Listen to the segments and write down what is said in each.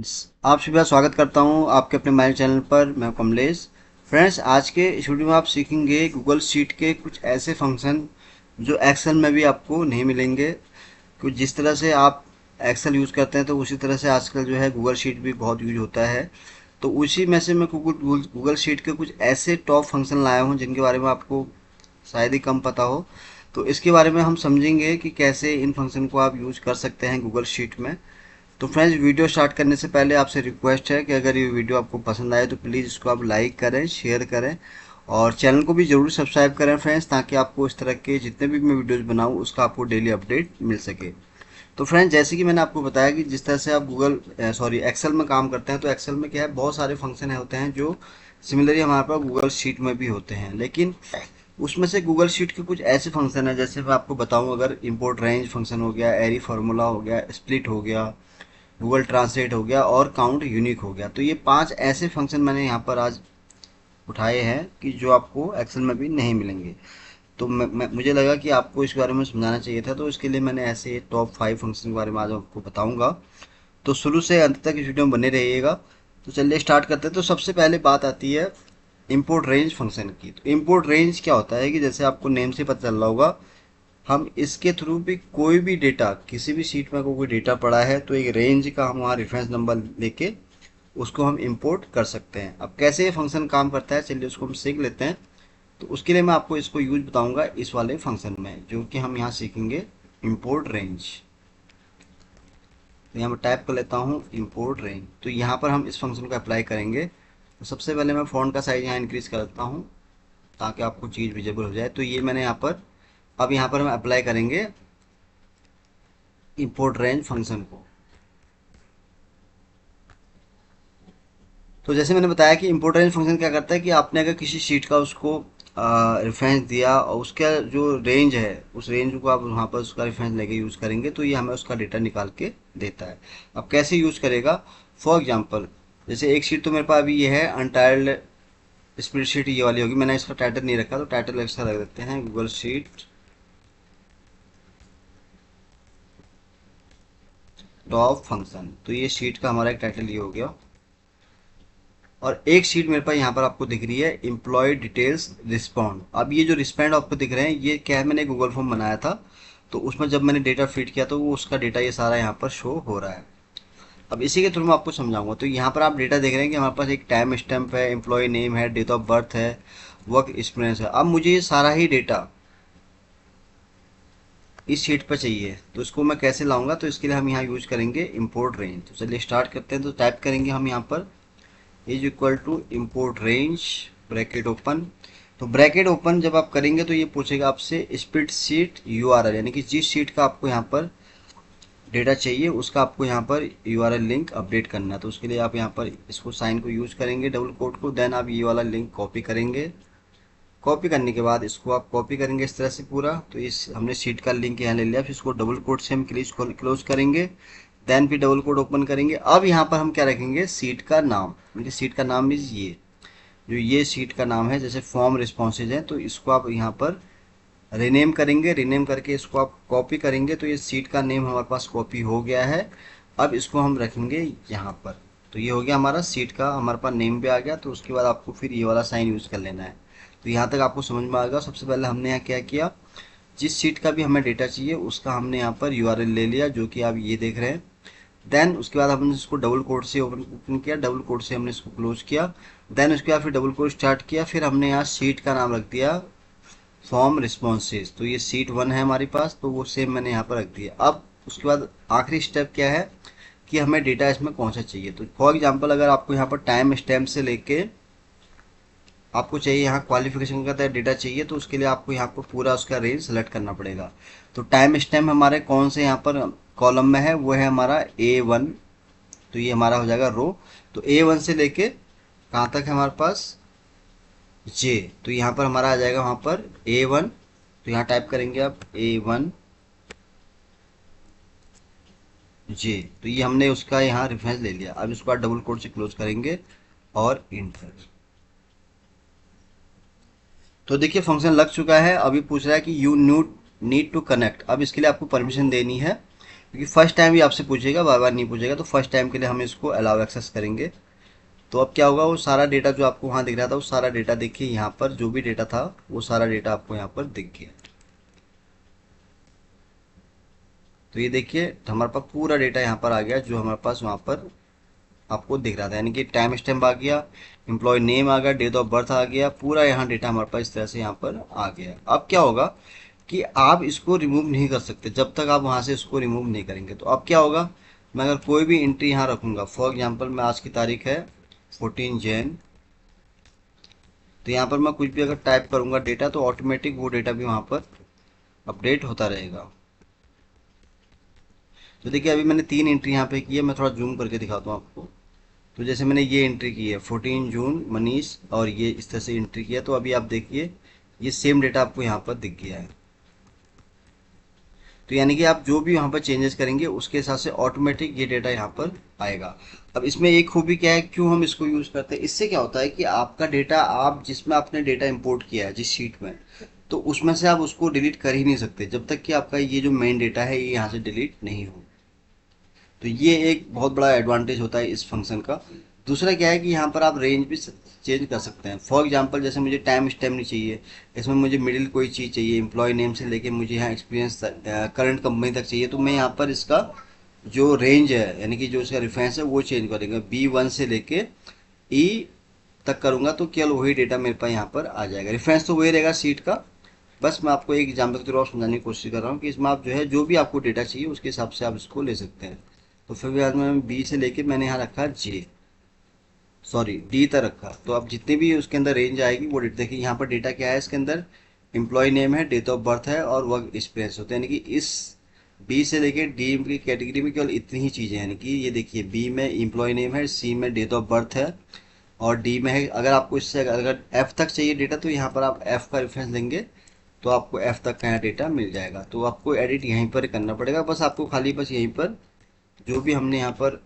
Friends, आप सभी का स्वागत करता हूं आपके अपने माइल चैनल पर। मैं कमलेश। फ्रेंड्स, आज के इस वीडियो में आप सीखेंगे गूगल शीट के कुछ ऐसे फंक्शन जो एक्सेल में भी आपको नहीं मिलेंगे। कुछ जिस तरह से आप एक्सेल यूज़ करते हैं तो उसी तरह से आजकल जो है गूगल शीट भी बहुत यूज होता है। तो उसी में से मैं गूगल शीट के कुछ ऐसे टॉप फंक्शन लाया हूँ जिनके बारे में आपको शायद ही कम पता हो। तो इसके बारे में हम समझेंगे कि कैसे इन फंक्शन को आप यूज कर सकते हैं गूगल शीट में। तो फ्रेंड्स, वीडियो स्टार्ट करने से पहले आपसे रिक्वेस्ट है कि अगर ये वीडियो आपको पसंद आए तो प्लीज़ इसको आप लाइक करें, शेयर करें और चैनल को भी ज़रूर सब्सक्राइब करें फ्रेंड्स, ताकि आपको इस तरह के जितने भी मैं वीडियोस बनाऊं उसका आपको डेली अपडेट मिल सके। तो फ्रेंड्स, जैसे कि मैंने आपको बताया कि जिस तरह से आप एक्सेल में काम करते हैं, तो एक्सेल में क्या है, बहुत सारे फंक्शन होते हैं जो सिमिलरली हमारे पास गूगल शीट में भी होते हैं। लेकिन उसमें से गूगल शीट के कुछ ऐसे फंक्शन है, जैसे मैं आपको बताऊं, अगर इंपोर्ट रेंज फंक्शन हो गया, एरी फार्मूला हो गया, स्प्लिट हो गया, गूगल ट्रांसलेट हो गया और काउंट यूनिक हो गया। तो ये 5 ऐसे फंक्शन मैंने यहाँ पर आज उठाए हैं कि जो आपको एक्सेल में भी नहीं मिलेंगे। तो मुझे लगा कि आपको इसके बारे में समझाना चाहिए था, तो इसके लिए मैंने ऐसे टॉप 5 फंक्शन के बारे में आज आपको बताऊंगा। तो शुरू से अंत तक इस वीडियो में बने रहिएगा। तो चलिए स्टार्ट करते हैं। तो सबसे पहले बात आती है इंपोर्ट रेंज फंक्शन की। तो इंपोर्ट रेंज क्या होता है कि जैसे आपको नेम से पता चल रहा होगा, हम इसके थ्रू भी कोई भी डेटा, किसी भी शीट में कोई डेटा पड़ा है तो एक रेंज का हम वहाँ रेफरेंस नंबर लेके उसको हम इंपोर्ट कर सकते हैं। अब कैसे ये फंक्शन काम करता है, चलिए उसको हम सीख लेते हैं। तो उसके लिए मैं आपको इसको यूज बताऊंगा इस वाले फंक्शन में, जो कि हम यहाँ सीखेंगे इंपोर्ट रेंज। तो यहाँ मैं टाइप कर लेता हूँ इंपोर्ट रेंज। तो यहाँ पर हम इस फंक्शन को अप्लाई करेंगे। तो सबसे पहले मैं फ़ॉन्ट का साइज यहाँ इंक्रीज कर देता हूँ ताकि आपको चीज़ विजिबल हो जाए। तो ये मैंने यहाँ पर, अब यहाँ पर हम अप्लाई करेंगे इंपोर्ट रेंज फंक्शन को। तो जैसे मैंने बताया कि इंपोर्ट रेंज फंक्शन क्या करता है कि आपने अगर किसी शीट का उसको रेफरेंस दिया और उसका जो रेंज है, उस रेंज को आप वहाँ पर उसका रेफरेंस लेके यूज़ करेंगे तो ये हमें उसका डेटा निकाल के देता है। अब कैसे यूज़ करेगा, फॉर एग्जांपल जैसे एक शीट तो मेरे पास अभी ये है अनटाइल्ड स्प्रेडशीट, ये वाली होगी। मैंने इसका टाइटल नहीं रखा तो टाइटल इसका रख देते हैं गूगल शीट टॉप फंक्शन। तो ये शीट का हमारा एक टाइटल ये हो गया। और एक शीट मेरे पास यहाँ पर आपको दिख रही है एम्प्लॉय डिटेल्स रिस्पॉन्ड। अब ये जो रिस्पॉन्ड आपको दिख रहे हैं, ये क्या है, मैंने गूगल फॉर्म बनाया था तो उसमें जब मैंने डेटा फीड किया तो वो उसका डेटा ये सारा यहाँ पर शो हो रहा है। अब इसी के थ्रू मैं आपको समझाऊंगा। तो यहाँ पर आप डेटा देख रहे हैं कि हमारे पास एक टाइम स्टैम्प है, एम्प्लॉय नेम है, डेट ऑफ बर्थ है, वर्क एक्सपीरियंस है। अब मुझे ये सारा ही डेटा इस शीट पर चाहिए, तो इसको मैं कैसे लाऊंगा, तो इसके लिए हम यहाँ यूज करेंगे इंपोर्ट रेंज। तो चलिए स्टार्ट करते हैं। तो टाइप करेंगे हम यहाँ पर is equal to import range, bracket open. तो ब्रैकेट ओपन जब आप करेंगे तो ये पूछेगा आपसे स्प्रेडशीट यूआरएल, यानी कि जिस शीट का आपको यहाँ पर डेटा चाहिए उसका आपको यहाँ पर यूआरएल लिंक अपडेट करना है। तो उसके लिए आप यहाँ पर इसको साइन को यूज करेंगे, डबल कोट को, देन आप ये वाला लिंक कॉपी करेंगे। कॉपी करने के बाद इसको आप कॉपी करेंगे इस तरह से पूरा। तो इस हमने शीट का लिंक यहाँ ले लिया, फिर इसको डबल कोट से हम क्लोज करेंगे, देन फिर डबल कोट ओपन करेंगे। अब यहाँ पर हम क्या रखेंगे, सीट का नाम। मतलब सीट का नाम मीन्स ये जो ये सीट का नाम है, जैसे फॉर्म रिस्पॉन्सेज है, तो इसको आप यहाँ पर रीनेम करेंगे। रीनेम करके इसको आप कॉपी करेंगे तो ये सीट का नेम हमारे पास कॉपी हो गया है। अब इसको हम रखेंगे यहाँ पर। तो ये हो गया हमारा सीट का, हमारे पास नेम भी आ गया। तो उसके बाद आपको फिर ये वाला साइन यूज कर लेना है। तो यहाँ तक आपको समझ में आ गया। सबसे पहले हमने यहाँ क्या किया, जिस सीट का भी हमें डेटा चाहिए उसका हमने यहाँ पर यूआरएल ले लिया, जो कि आप ये देख रहे हैं। देन उसके बाद हमने इसको डबल कोट से ओपन किया, डबल कोट से हमने इसको क्लोज किया। देन उसके बाद फिर डबल कोट स्टार्ट किया, फिर हमने यहाँ सीट का नाम रख दिया फॉर्म रिस्पॉन्सेज। तो ये सीट 1 है हमारे पास, तो वो सेम मैंने यहाँ पर रख दिया। अब उसके बाद आखिरी स्टेप क्या है कि हमें डेटा इसमें कौन सा चाहिए। तो फॉर एग्जाम्पल अगर आपको यहाँ पर टाइम स्टैम्प से लेके आपको चाहिए यहाँ क्वालिफिकेशन का डेटा चाहिए, तो उसके लिए आपको यहाँ पर पूरा उसका रेंज सेलेक्ट करना पड़ेगा। तो टाइम स्टैम्प हमारे कौन से यहाँ पर कॉलम में है, वो है हमारा A1। तो ये हमारा हो जाएगा रो। तो A1 से लेके कहाँ तक है हमारे पास, जे। तो यहाँ पर हमारा आ जाएगा वहाँ पर A1। तो यहाँ टाइप करेंगे आप A1 जे। तो ये हमने उसका यहाँ रेफरेंस ले लिया। अब इसको डबल कोट से क्लोज करेंगे और इंटर। तो देखिए फंक्शन लग चुका है। अभी पूछ रहा है कि यू नीड टू कनेक्ट। अब इसके लिए आपको परमिशन देनी है। क्योंकि फर्स्ट टाइम ही आपसे पूछेगा, बार बार नहीं पूछेगा, तो फर्स्ट टाइम के लिए हम इसको अलाउ एक्सेस करेंगे। तो अब क्या होगा, वो सारा डेटा जो आपको वहाँ दिख रहा था वो सारा डेटा देखिए यहाँ पर जो भी डेटा था वो सारा डेटा आपको यहाँ पर दिख गया। तो ये देखिए हमारे पास पूरा डेटा यहाँ पर आ गया जो हमारे पास वहाँ पर आपको दिख रहा था, यानी कि टाइम स्टैम्प आ गया, एम्प्लॉय नेम आ गया, डेट ऑफ बर्थ आ गया, पूरा यहाँ डेटा हमारे पास इस तरह से यहाँ पर आ गया। अब क्या होगा कि आप इसको रिमूव नहीं कर सकते जब तक आप वहाँ से इसको रिमूव नहीं करेंगे। तो अब क्या होगा, मैं अगर कोई भी एंट्री यहाँ रखूँगा, फॉर एग्जाम्पल मैं आज की तारीख है 14 जैन, तो यहाँ पर मैं कुछ भी अगर टाइप करूँगा डेटा तो ऑटोमेटिक वो डेटा भी वहाँ पर अपडेट होता रहेगा। तो देखिए अभी मैंने 3 एंट्री यहाँ पे की है, मैं थोड़ा जूम करके दिखाता हूँ आपको। तो जैसे मैंने ये एंट्री की है 14 जून मनीष, और ये इस तरह से एंट्री किया, तो अभी आप देखिए ये सेम डेटा आपको यहाँ पर दिख गया है। तो यानी कि आप जो भी यहाँ पर चेंजेस करेंगे उसके हिसाब से ऑटोमेटिक ये डेटा यहाँ पर आएगा। अब इसमें एक खूबी क्या है, क्यों हम इसको यूज़ करते हैं, इससे क्या होता है कि आपका डेटा, आप जिसमें आपने डेटा इंपोर्ट किया है जिस शीट में, तो उसमें से आप उसको डिलीट कर ही नहीं सकते जब तक कि आपका ये जो मेन डेटा है ये यहाँ से डिलीट नहीं हो। तो ये एक बहुत बड़ा एडवांटेज होता है इस फंक्शन का। दूसरा क्या है कि यहाँ पर आप रेंज भी चेंज कर सकते हैं। फॉर एग्जांपल जैसे मुझे टाइम स्टैम्प नहीं चाहिए, इसमें मुझे मिडिल कोई चीज़ चाहिए, एम्प्लॉय नेम से लेके मुझे यहाँ एक्सपीरियंस करंट कंपनी तक चाहिए, तो मैं यहाँ पर इसका जो रेंज है यानी कि जो इसका रेफरेंस है वो चेंज करेंगे, B1 से लेके E तक करूँगा तो केवल वही डेटा मेरे पास यहाँ पर आ जाएगा। रेफरेंस तो वही रहेगा सीट का, बस मैं आपको एक एग्जाम्पल के थ्रू समझाने की कोशिश कर रहा हूँ कि इसमें आप जो है जो भी आपको डेटा चाहिए उसके हिसाब से आप इसको ले सकते हैं। तो फिर भी आज मैं बी से लेके मैंने यहाँ रखा डी तक रखा। तो अब जितनी भी उसके अंदर रेंज आएगी वो डेटा देखिए, यहाँ पर डेटा क्या है, इसके अंदर एम्प्लॉय नेम है, डेट ऑफ बर्थ है और वर्क एक्सपीरियंस होता है, यानी कि इस बी से लेके डी की कैटेगरी में केवल इतनी ही चीज़ें, यानी कि ये देखिए बी में एम्प्लॉय नेम है, सी में डेट ऑफ बर्थ है और डी में है। अगर आपको इससे अगर एफ तक चाहिए डेटा तो यहाँ पर आप एफ का रेफरेंस देंगे तो आपको एफ तक का यहाँ डेटा मिल जाएगा। तो आपको एडिट यहीं पर करना पड़ेगा, बस आपको खाली बस यहीं पर जो भी हमने यहाँ पर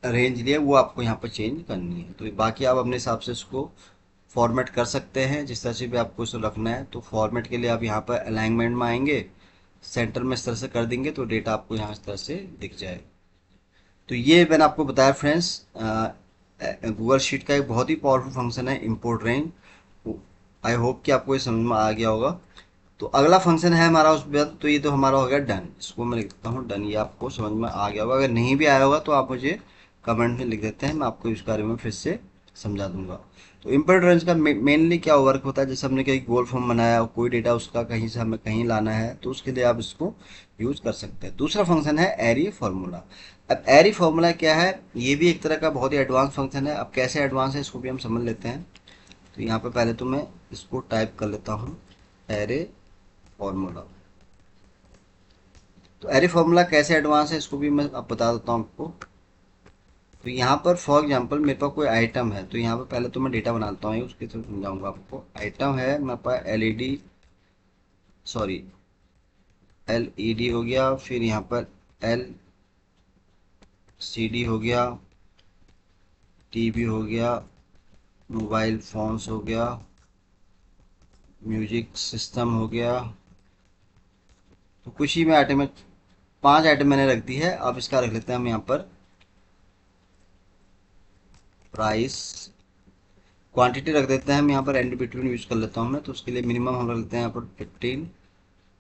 रेंज लिया वो आपको यहाँ पर चेंज करनी है। तो बाकी आप अपने हिसाब से इसको फॉर्मेट कर सकते हैं जिस तरह से भी आपको इसको रखना है। तो फॉर्मेट के लिए आप यहाँ पर अलाइनमेंट में आएंगे, सेंटर में इस तरह से कर देंगे तो डेटा आपको यहाँ इस तरह से दिख जाए। तो ये मैंने आपको बताया फ्रेंड्स, गूगल शीट का एक बहुत ही पावरफुल फंक्शन है इम्पोर्ट रेंज। आई होप कि आपको ये समझ में आ गया होगा। तो अगला फंक्शन है हमारा उस बाद, तो ये तो हमारा हो गया डन, इसको मैं लिख देता हूँ डन। ये आपको समझ में आ गया होगा, अगर नहीं भी आया होगा तो आप मुझे कमेंट में लिख देते हैं, मैं आपको इस बारे में फिर से समझा दूंगा। तो इम्पोर्ट रेंज का मेनली क्या वर्क होता है, जैसे हमने कहीं गोल फॉर्म बनाया और कोई डेटा उसका कहीं से हमें कहीं लाना है तो उसके लिए आप इसको यूज कर सकते हैं। दूसरा फंक्शन है एरी फार्मूला। अब एरी फार्मूला क्या है, ये भी एक तरह का बहुत ही एडवांस फंक्शन है। अब कैसे एडवांस है इसको भी हम समझ लेते हैं। तो यहाँ पे पहले तो मैं इसको टाइप कर लेता हूँ एरे फार्मूला। तो एरे फार्मूला कैसे एडवांस है इसको भी मैं अब बता देता हूँ आपको। तो यहाँ पर फॉर एग्जांपल मेरे पास कोई आइटम है, तो यहाँ पर पहले तो मैं डेटा बना लेता हूँ, उसके थ्रू समझाऊंगा आपको। आइटम है मेरे पास एलईडी हो गया, फिर यहाँ पर एलसीडी हो गया, टीवी हो गया, मोबाइल फोन्स हो गया, म्यूजिक सिस्टम हो गया। तो कुछ ही में आइटम में 5 आइटम मैंने रख दी है। अब इसका रख लेते हैं हम यहाँ पर प्राइस। क्वांटिटी रख देते हैं हम यहाँ पर एंड बिटवीन यूज कर लेता हूँ मैं, तो उसके लिए मिनिमम हम रख लेते हैं यहाँ पर 15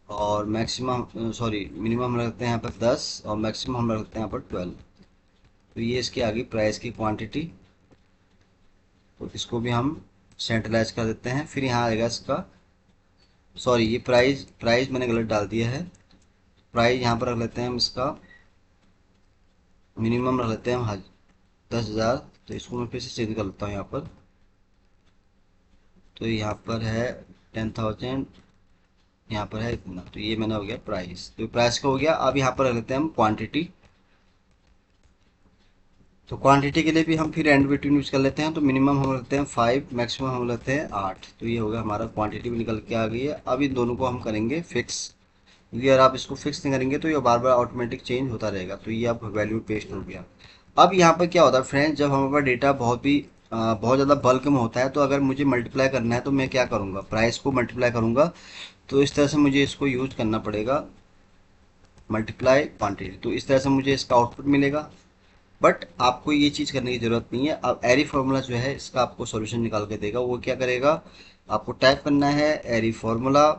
और मैक्सिमम मिनिमम हम रखते हैं यहाँ पर 10 और मैक्सिमम हम रखते हैं यहाँ पर 12। तो ये इसके आगे प्राइस की क्वांटिटी, तो इसको भी हम सेंट्रलाइज कर देते हैं। फिर यहाँ आएगा इसका, ये प्राइस मैंने गलत डाल दिया है। प्राइस यहाँ पर रख लेते हैं हम इसका मिनिमम रख लेते हैं हम 10,000। तो इसको मैं फिर से चेंज कर लेता हूँ यहाँ पर। तो यहाँ पर है 10,000, यहाँ पर है इतना, तो ये मैंने हो गया प्राइस। तो प्राइस का हो गया। अब यहाँ पर रख लेते हैं हम क्वांटिटी। तो क्वांटिटी के लिए भी हम फिर एंड बिटवीन यूज कर लेते हैं। तो मिनिमम हम रखते हैं 5, मैक्सिमम हम रखते हैं 8। तो ये होगा हमारा, क्वांटिटी भी निकल के आ गई है। अब इन दोनों को हम करेंगे फिक्स, क्योंकि अगर आप इसको फिक्स नहीं करेंगे तो ये बार बार ऑटोमेटिक चेंज होता रहेगा। तो ये आपका वैल्यू पेस्ट हो गया। अब यहाँ पर क्या होता है फ्रेंड्स, जब हमारे पास डेटा बहुत ज़्यादा बल्क में होता है तो अगर मुझे मल्टीप्लाई करना है तो मैं क्या करूँगा, प्राइस को मल्टीप्लाई करूँगा। तो इस तरह से मुझे इसको यूज करना पड़ेगा। Multiply quantity. तो इस तरह से मुझे इसका आउटपुट मिलेगा। बट आपको ये चीज़ करने की ज़रूरत नहीं है। अब एरी फार्मूला जो है इसका आपको सॉल्यूशन निकाल के देगा। वो क्या करेगा, आपको टाइप करना है एरी फार्मूला,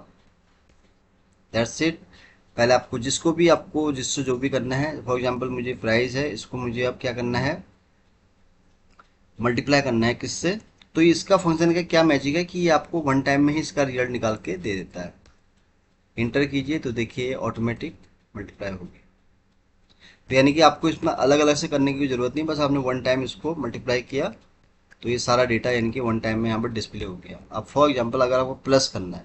दैट्स इट। पहले आपको जिससे जो भी करना है, फॉर एग्जांपल मुझे प्राइस है, इसको मुझे अब क्या करना है, मल्टीप्लाई करना है किससे। तो इसका फंक्शन का क्या मैजिक है कि ये आपको वन टाइम में ही इसका रिजल्ट निकाल के दे देता है। इंटर कीजिए तो देखिए ऑटोमेटिक मल्टीप्लाई होगी। तो यानी कि आपको इसमें अलग अलग से करने की जरूरत नहीं, बस आपने वन टाइम इसको मल्टीप्लाई किया तो ये सारा डेटा यानी कि वन टाइम में यहाँ पर डिस्प्ले हो गया। अब फॉर एग्जांपल अगर आपको प्लस करना है,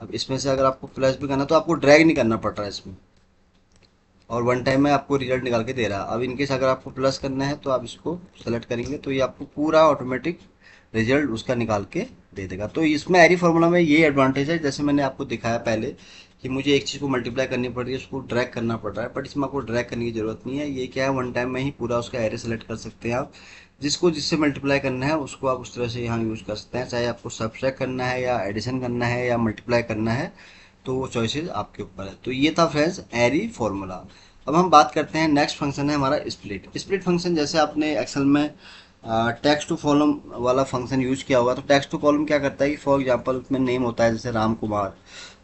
अब इसमें से अगर आपको प्लस भी करना है तो आपको ड्रैग नहीं करना पड़ रहा है इसमें, और वन टाइम में आपको रिजल्ट निकाल के दे रहा है। अब इनकेस अगर आपको प्लस करना है तो आप इसको सेलेक्ट करेंगे तो ये आपको पूरा ऑटोमेटिक रिजल्ट उसका निकाल के दे देगा। तो इसमें एरी फार्मूला में ये एडवांटेज है, जैसे मैंने आपको दिखाया पहले कि मुझे एक चीज़ को मल्टीप्लाई करनी पड़ रही है, उसको ड्रैग करना पड़ रहा है, बट इसमें आपको ड्रैग करने की जरूरत नहीं है। ये क्या है, वन टाइम में ही पूरा उसका एरे सेलेक्ट कर सकते हैं आप। जिसको जिससे मल्टीप्लाई करना है उसको आप उस तरह से यहाँ यूज़ कर सकते हैं, चाहे आपको सब्ट्रैक्ट करना है या एडिशन करना है या मल्टीप्लाई करना है, तो वो चॉइसेस आपके ऊपर है। तो ये था फ्रेंड्स एरी फॉर्मूला। अब हम बात करते हैं, नेक्स्ट फंक्शन है हमारा स्प्लिट। स्प्लिट फंक्शन जैसे आपने एक्सेल में टेक्स्ट टू कॉलम वाला फंक्शन यूज किया होगा। तो टेक्स्ट टू कॉलम क्या करता है कि फॉर एग्जांपल उसमें नेम होता है जैसे राम कुमार।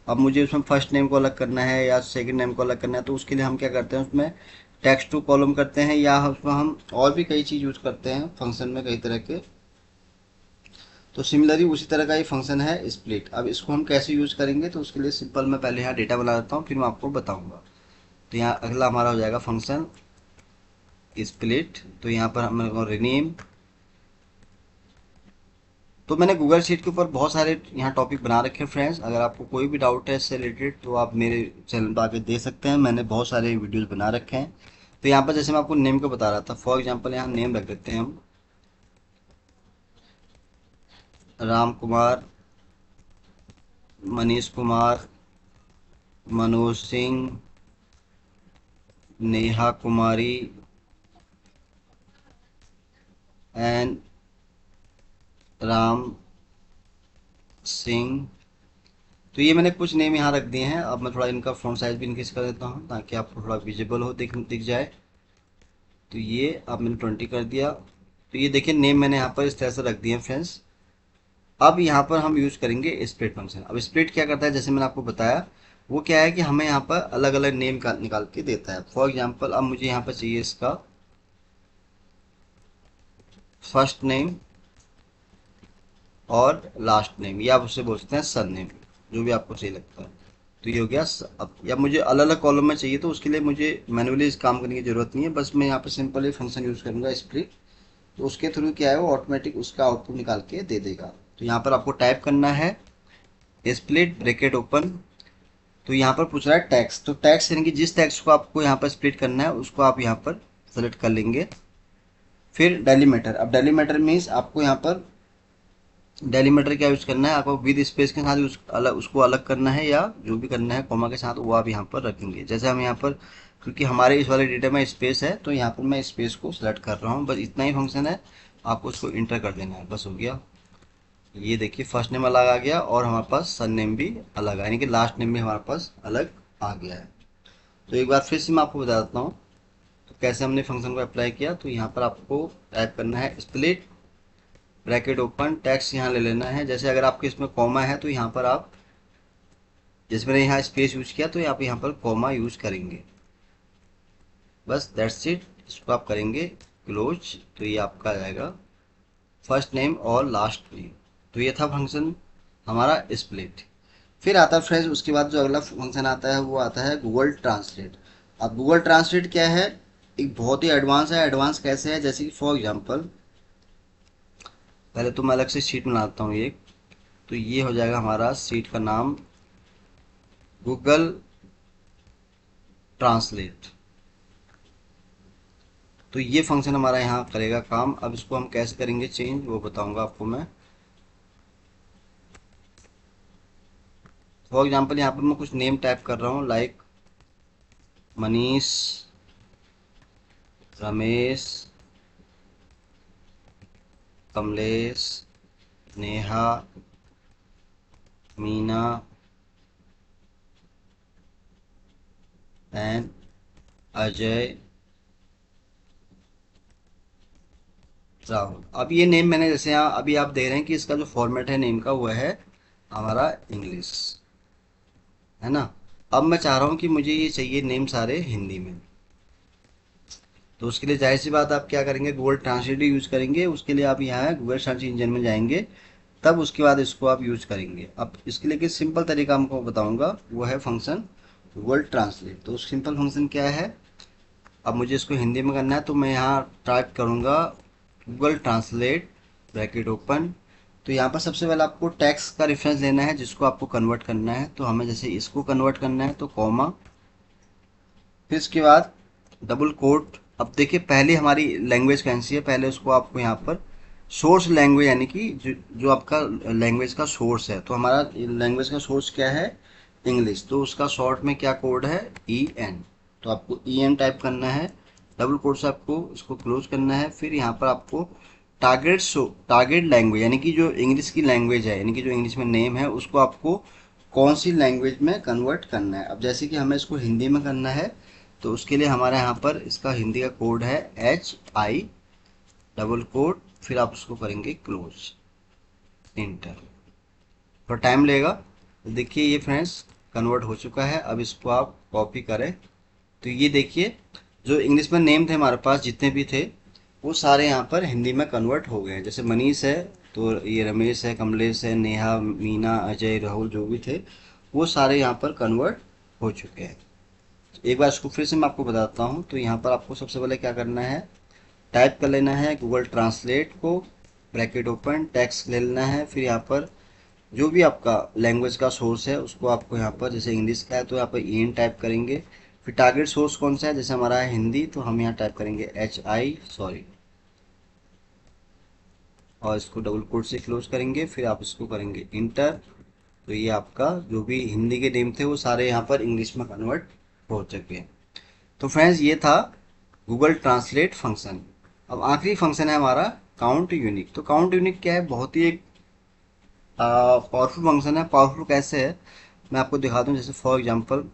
अब मुझे उसमें फर्स्ट नेम को अलग करना है या सेकंड नेम को अलग करना है, तो उसके लिए हम क्या करते हैं, उसमें टेक्स्ट टू कॉलम करते हैं, या उसमें हम और भी कई चीज़ यूज करते हैं फंक्शन में, कई तरह के। तो सिमिलरली उसी तरह का ये फंक्शन है स्प्लिट। अब इसको हम कैसे यूज करेंगे, तो उसके लिए सिंपल मैं पहले यहाँ डेटा बना देता हूँ, फिर मैं आपको बताऊंगा। तो यहाँ अगला हमारा हो जाएगा फंक्शन स्प्लिट। तो यहाँ पर हम रिनेम। तो मैंने गूगल शीट के ऊपर बहुत सारे यहाँ टॉपिक बना रखे हैं फ्रेंड्स। अगर आपको कोई भी डाउट है इससे रिलेटेड तो आप मेरे चैनल पर आके दे सकते हैं, मैंने बहुत सारे वीडियोस बना रखे हैं। तो यहाँ पर जैसे मैं आपको नेम को बता रहा था, फॉर एग्जांपल यहाँ नेम रख देते हैं हम राम कुमार, मनीष कुमार, मनोज सिंह, नेहा कुमारी एंड राम सिंह। तो ये मैंने कुछ नेम यहाँ रख दिए हैं। अब मैं थोड़ा इनका फ़ॉन्ट साइज भी इनक्रीज कर देता हूँ ताकि आपको थोड़ा विजिबल हो, दिख जाए। तो ये अब मैंने 20 कर दिया। तो ये देखिए नेम मैंने यहाँ पर इस तरह से रख दिए फ्रेंड्स। अब यहाँ पर हम यूज करेंगे स्प्लिट फंक्शन। अब स्प्लिट क्या करता है, जैसे मैंने आपको बताया, वो क्या है कि हमें यहाँ पर अलग अलग नेम का निकाल के देता है। फॉर एग्जाम्पल अब मुझे यहाँ पर चाहिए इसका फर्स्ट नेम और लास्ट नेम, या आप उससे बोल सकते हैं सर नेम, जो भी आपको सही लगता है। तो ये हो गया। अब या मुझे अलग अलग कॉलम में चाहिए तो उसके लिए मुझे मैनुअली इस काम करने की जरूरत नहीं है, बस मैं यहाँ पर सिंपल एक फंक्शन यूज करूंगा स्प्लिट। तो उसके थ्रू क्या है, वो ऑटोमेटिक उसका आउटपुट निकाल के दे देगा। तो यहाँ पर आपको टाइप करना है स्प्लिट ब्रैकेट ओपन। तो यहाँ पर पूछ रहा है टैक्स। तो टैक्स यानी कि जिस टैक्स को आपको यहाँ पर स्प्लिट करना है उसको आप यहाँ पर सेलेक्ट कर लेंगे। फिर डेलीमीटर। अब डेलीमीटर मीन्स आपको यहाँ पर डेलीमीटर क्या यूज करना है, आपको विद स्पेस के साथ उसको अलग करना है, या जो भी करना है कॉमा के साथ वो आप यहाँ पर रखेंगे। जैसे हम यहाँ पर, क्योंकि हमारे इस वाले डेटा में स्पेस है तो यहाँ पर मैं स्पेस को सेलेक्ट कर रहा हूँ। बस इतना ही फंक्शन है, आपको उसको इंटर कर देना है, बस हो गया। ये देखिए फर्स्ट नेम अलग आ गया और हमारे पास सन नेम भी अलग है, यानी कि लास्ट नेम भी हमारे पास अलग आ गया है। तो एक बार फिर से मैं आपको बता देता हूँ तो कैसे हमने फंक्शन को अप्लाई किया। तो यहाँ पर आपको टाइप करना है स्प्लिट ब्रैकेट ओपन, टैक्स यहाँ ले लेना है। जैसे अगर आपके इसमें कॉमा है तो यहाँ पर आप, जैसे मैंने यहाँ स्पेस यूज किया तो आप यहाँ पर कॉमा यूज करेंगे, बस दैट्स इट। इसको आप करेंगे क्लोज, तो ये आपका आ जाएगा फर्स्ट नेम और लास्ट नेम। तो ये था फंक्शन हमारा स्प्लिट। फिर आता है फ्रेंड्स, उसके बाद जो अगला फंक्शन आता है वो आता है गूगल ट्रांसलेट। अब गूगल ट्रांसलेट क्या है, एक बहुत ही एडवांस है। एडवांस कैसे है, जैसे कि फॉर एग्जांपल पहले तो मैं अलग से शीट बनाता हूँ एक। तो ये हो जाएगा हमारा सीट का नाम गूगल ट्रांसलेट। तो ये फंक्शन हमारा यहाँ करेगा काम। अब इसको हम कैसे करेंगे चेंज वो बताऊंगा आपको मैं। फॉर एग्जांपल यहाँ पर मैं कुछ नेम टाइप कर रहा हूँ, लाइक मनीष, रमेश, कमलेश, नेहा, मीना, अजय, राहुल। अब ये नेम मैंने जैसे यहाँ अभी आप देख रहे हैं कि इसका जो फॉर्मेट है नेम का वो है हमारा इंग्लिश, है ना। अब मैं चाह रहा हूँ कि मुझे ये चाहिए नेम सारे हिंदी में। तो उसके लिए जाहिर सी बात आप क्या करेंगे, गूगल ट्रांसलेट यूज करेंगे। उसके लिए आप यहाँ गूगल सर्च इंजन में जाएंगे, तब उसके बाद इसको आप यूज करेंगे। अब इसके लिए किस सिंपल तरीका आपको बताऊंगा, वो है फंक्शन गूगल ट्रांसलेट। तो सिंपल फंक्शन क्या है, अब मुझे इसको हिंदी में करना है तो मैं यहाँ टाइप करूँगा गूगल ट्रांसलेट ब्रैकेट ओपन। तो यहाँ पर सबसे पहले आपको टेक्स्ट का रेफरेंस लेना है जिसको आपको कन्वर्ट करना है। तो हमें जैसे इसको कन्वर्ट करना है तो कॉमा, फिर इसके बाद डबल कोट। अब देखिए पहले हमारी लैंग्वेज कौन सी है, पहले उसको आपको यहाँ पर सोर्स लैंग्वेज, यानी कि जो आपका लैंग्वेज का सोर्स है। तो हमारा लैंग्वेज का सोर्स क्या है, इंग्लिश। तो उसका शॉर्ट में क्या कोड है, ई एन। तो आपको ई एन टाइप करना है, डबल कोट से आपको इसको क्लोज करना है। फिर यहाँ पर आपको टारगेट लैंग्वेज, यानी कि जो इंग्लिश की लैंग्वेज है, यानी कि जो इंग्लिश में नेम है, उसको आपको कौन सी लैंग्वेज में कन्वर्ट करना है। अब जैसे कि हमें इसको हिंदी में करना है, तो उसके लिए हमारे यहाँ पर इसका हिंदी का कोड है एच आई डबल कोड, फिर आप उसको करेंगे क्लोज, इंटर। थोड़ा टाइम लेगा। तो देखिए ये फ्रेंड्स कन्वर्ट हो चुका है। अब इसको आप कॉपी करें तो ये देखिए जो इंग्लिश में नेम थे हमारे पास जितने भी थे, वो सारे यहाँ पर हिंदी में कन्वर्ट हो गए हैं। जैसे मनीष है तो ये रमेश है, कमलेश है, नेहा, मीना, अजय, राहुल जो भी थे वो सारे यहाँ पर कन्वर्ट हो चुके हैं। एक बार इसको फिर से मैं आपको बताता हूँ। तो यहाँ पर आपको सबसे पहले क्या करना है, टाइप कर लेना है गूगल ट्रांसलेट को, ब्रैकेट ओपन, टेक्स्ट ले लेना है। फिर यहाँ पर जो भी आपका लैंग्वेज का सोर्स है उसको आपको यहाँ पर, जैसे इंग्लिश का है तो यहाँ पर ई एन टाइप करेंगे। फिर टारगेट सोर्स कौन सा है, जैसे हमारा है हिंदी, तो हम यहाँ टाइप करेंगे एच आई, सॉरी, और इसको डबल कोट से क्लोज करेंगे। फिर आप इसको करेंगे इंटर। तो ये आपका जो भी हिंदी के नेम थे वो सारे यहाँ पर इंग्लिश में कन्वर्ट हो चुके हैं। तो फ्रेंड्स ये था गूगल ट्रांसलेट फंक्शन। अब आखिरी फंक्शन है हमारा काउंट यूनिक। तो काउंट यूनिक क्या है, बहुत ही एक पावरफुल फंक्शन है। पावरफुल कैसे है मैं आपको दिखा दूं। जैसे फॉर एग्जांपल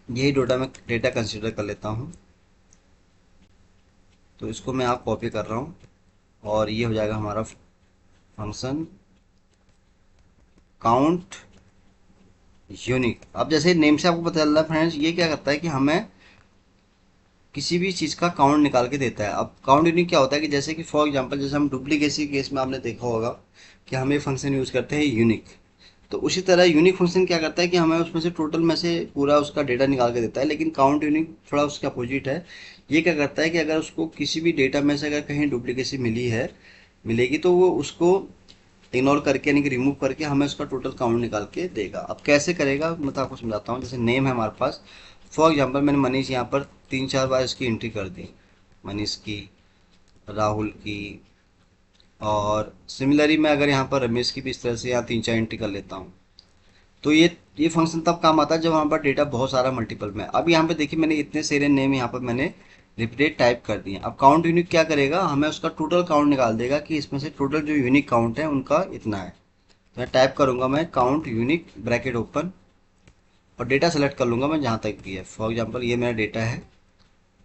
यही डेटा कंसीडर कर लेता हूँ, तो इसको मैं आप कॉपी कर रहा हूँ और ये हो जाएगा हमारा फंक्शन काउंट यूनिक। अब जैसे नेम से आपको पता चल रहा है फ्रेंड्स, ये क्या करता है कि हमें किसी भी चीज़ का काउंट निकाल के देता है। अब काउंट यूनिक क्या होता है कि जैसे कि फॉर एग्जांपल जैसे हम डुप्लीकेसी केस में आपने देखा होगा कि हम ये फंक्शन यूज़ करते हैं यूनिक। तो उसी तरह यूनिक फंक्शन क्या करता है कि हमें उसमें से टोटल में से पूरा उसका डेटा निकाल के देता है। लेकिन काउंट यूनिक थोड़ा उसके अपोजिट है। ये क्या करता है कि अगर उसको किसी भी डेटा में से अगर कहीं डुप्लीकेसी मिलेगी तो वो उसको इग्नोर करके, यानी कि रिमूव करके हमें उसका टोटल काउंट निकाल के देगा। अब कैसे करेगा मैं तो आपको समझाता हूँ। जैसे नेम है हमारे पास, फॉर एग्जांपल मैंने मनीष यहाँ पर 3-4 बार इसकी एंट्री कर दी, मनीष की, राहुल की, और सिमिलरली मैं अगर यहाँ पर रमेश की भी इस तरह से यहाँ 3-4 एंट्री कर लेता हूँ। तो ये फंक्शन तब काम आता है जब वहाँ पर डेटा बहुत सारा मल्टीपल में। अब यहाँ पे देखिए मैंने इतने सारे नेम यहाँ पर मैंने रिपीटेड टाइप कर दिए। अब काउंट यूनिक क्या करेगा, हमें उसका टोटल काउंट निकाल देगा कि इसमें से टोटल जो यूनिक काउंट है उनका इतना है। तो मैं टाइप करूंगा मैं काउंट यूनिक ब्रैकेट ओपन और डेटा सेलेक्ट कर लूंगा मैं जहाँ तक भी है। फॉर एग्जाम्पल ये मेरा डेटा है,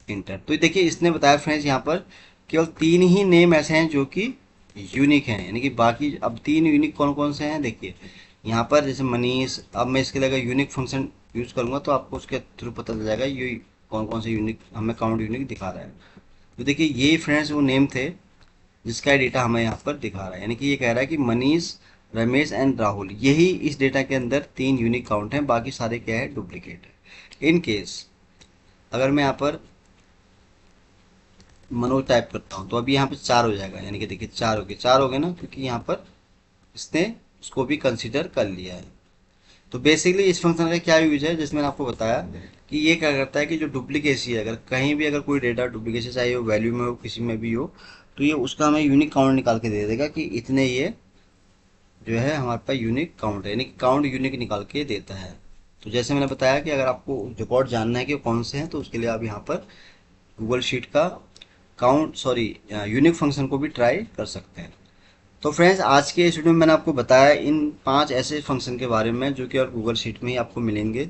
इंटर। तो देखिए इसने बताया फ्रेंड्स यहाँ पर केवल 3 ही नेम ऐसे हैं जो कि यूनिक हैं, यानी कि बाकी अब 3 यूनिक कौन कौन से हैं देखिए यहाँ पर। जैसे मनीष, अब मैं इसके लिए अगर यूनिक फंक्शन यूज करूंगा तो आपको उसके थ्रू पता चल जाएगा ये कौन कौन से यूनिक हमें काउंट यूनिक दिखा रहा है। तो देखिए ये फ्रेंड्स वो नेम थे जिसका डेटा हमें यहाँ पर दिखा रहा है, यानी कि ये कह रहा है कि मनीष, रमेश एंड राहुल, यही इस डेटा के अंदर 3 यूनिक काउंट हैं, बाकी सारे क्या है, डुप्लीकेट है। इन केस अगर मैं यहाँ पर मनोज टाइप करता हूँ तो अभी यहाँ पे 4 हो जाएगा, यानी कि देखिए 4 हो गए ना, क्योंकि यहाँ पर इसने उसको भी कंसिडर कर लिया है। तो बेसिकली इस फंक्शन का क्या यूज है, जैसे मैंने आपको बताया कि ये क्या करता है कि जो डुप्लीकेसी है, अगर कहीं भी अगर कोई डेटा डुप्लीकेसी चाहे वो वैल्यू में हो किसी में भी हो, तो ये उसका हमें यूनिक काउंट निकाल के दे देगा कि इतने ये जो है हमारे पास यूनिक काउंट है, यानी कि काउंट यूनिक निकाल के देता है। तो जैसे मैंने बताया कि अगर आपको रिकॉर्ड जानना है कि वो कौन से हैं तो उसके लिए आप यहाँ पर गूगल शीट का यूनिक फंक्शन को भी ट्राई कर सकते हैं। तो फ्रेंड्स आज के इस वीडियो में मैंने आपको बताया इन 5 ऐसे फंक्शन के बारे में जो कि और गूगल शीट में ही आपको मिलेंगे।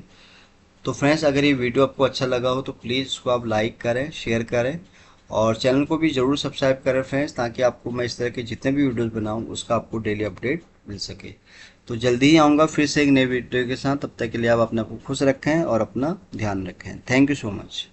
तो फ्रेंड्स, अगर ये वीडियो आपको अच्छा लगा हो तो प्लीज़ इसको आप लाइक करें, शेयर करें और चैनल को भी ज़रूर सब्सक्राइब करें फ्रेंड्स, ताकि आपको मैं इस तरह के जितने भी वीडियोस बनाऊं उसका आपको डेली अपडेट मिल सके। तो जल्दी ही आऊँगा फिर से एक नई वीडियो के साथ। तब तक के लिए आप अपने आप को खुश रखें और अपना ध्यान रखें। Thank you so much.